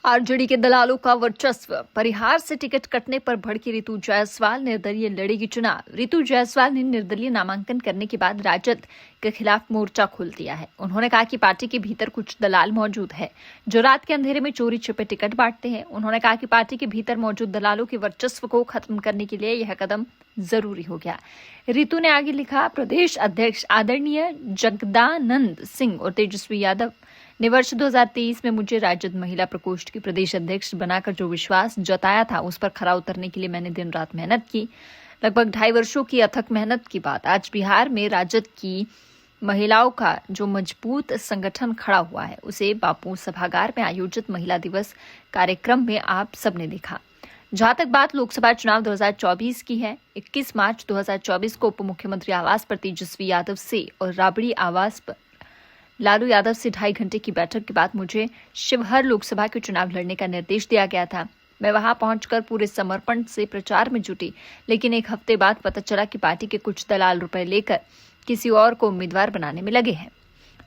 RJD के दलालों का वर्चस्व। परिहार से टिकट कटने पर भड़की ऋतु जायसवाल निर्दलीय लड़ेगी चुनाव। ऋतु जायसवाल ने निर्दलीय नामांकन करने के बाद राजद के खिलाफ मोर्चा खोल दिया है। उन्होंने कहा कि पार्टी के भीतर कुछ दलाल मौजूद है जो रात के अंधेरे में चोरी छिपे टिकट बांटते हैं। उन्होंने कहा कि पार्टी के भीतर मौजूद दलालों के वर्चस्व को खत्म करने के लिए यह कदम जरूरी हो गया। ऋतु ने आगे लिखा, प्रदेश अध्यक्ष आदरणीय जगदानंद सिंह और तेजस्वी यादव ने वर्ष 2023 में मुझे राजद महिला प्रकोष्ठ की प्रदेश अध्यक्ष बनाकर जो विश्वास जताया था, उस पर खरा उतरने के लिए मैंने दिन रात मेहनत की। लगभग 2.5 वर्षों की अथक मेहनत के बाद आज बिहार में राजद की महिलाओं का जो मजबूत संगठन खड़ा हुआ है, उसे बापू सभागार में आयोजित महिला दिवस कार्यक्रम में आप सबने देखा। जहां तक बात लोकसभा चुनाव 2024 की है, 21 मार्च 2024 को उप मुख्यमंत्री आवास पर तेजस्वी यादव से और राबड़ी आवास पर लालू यादव से 2.5 घंटे की बैठक के बाद मुझे शिवहर लोकसभा के चुनाव लड़ने का निर्देश दिया गया था। मैं वहां पहुंचकर पूरे समर्पण से प्रचार में जुटी, लेकिन एक हफ्ते बाद पता चला कि पार्टी के कुछ दलाल रुपए लेकर किसी और को उम्मीदवार बनाने में लगे हैं।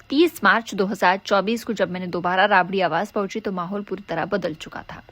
30 मार्च 2024 को जब मैंने दोबारा राबड़ी आवास पहुंची तो माहौल पूरी तरह बदल चुका था।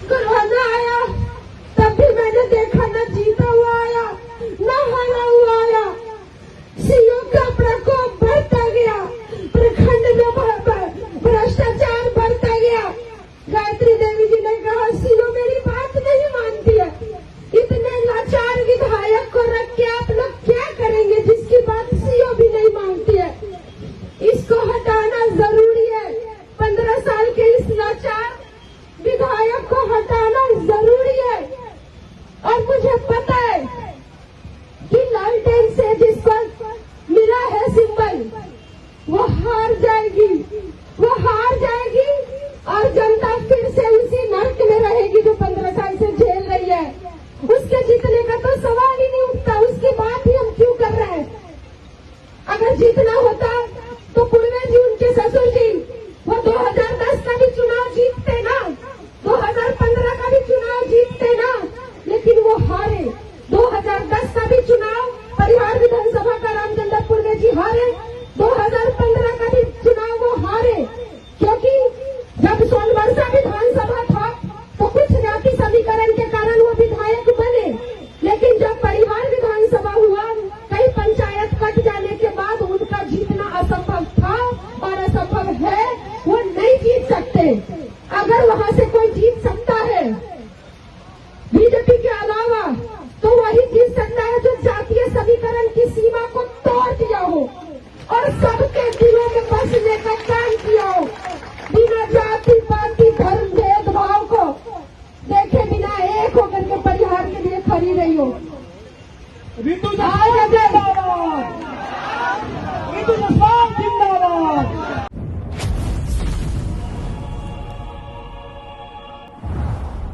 करवाना आया तब भी मैंने देखा, न जीता हुआ आया न हारा हुआ आया। सीओ का प्रकोप बढ़ता गया, प्रखंड में भ्रष्टाचार बढ़ता गया। गायत्री देवी जी ने कहा, सीओ मेरी बात नहीं मानती है। इतने लाचार विधायक को रख के आप लोग क्या करेंगे जिसकी बात सीओ भी नहीं मानती है। इसको हटाना जरूरी है। 15 साल के इस लाचार विधायक को हटाना जरूरी है। और मुझे पता है कि लालटेन से जिस पर मिला है सिंबल, वो हार जाएगी, वो हार जाएगी और जनता फिर से उसी नर्क में रहेगी जो 15 साल से झेल रही है। उसके जीतने का तो सवाल ही नहीं उठता, उसकी बात ही हम क्यों कर रहे हैं। अगर जीतना होता तो पूर्वे जी, उनके ससुर जी, वो 2010 का भी चुनाव जीतते ना, 2015 का भी चुनाव जीतते ना, लेकिन वो हारे। 2010 का भी चुनाव परिहार विधानसभा का रामचंद्र पूर्वे जी हारे, 2015 का भी चुनाव वो हारे, क्योंकि जब सोनवर्षा विधानसभा था तो कुछ जाति समीकरण के कारण वो विधायक बने, लेकिन जब परिहार विधानसभा हुआ, कई पंचायत कट जाने के बाद उनका जीतना असंभव था और असंभव है, वो नहीं जीत सकते। अगर वहां से कोई जीत सकता है बीजेपी के अलावा, तो वही जीत सकता है जो जातीय समीकरण की सीमा को तोड़ दिया हो और सबके दिलों में बसने का काम किया हो, बिना जाति पाति धर्म भेदभाव को देखे बिना एक होकर के परिहार के लिए खड़ी रही हो। ऋतु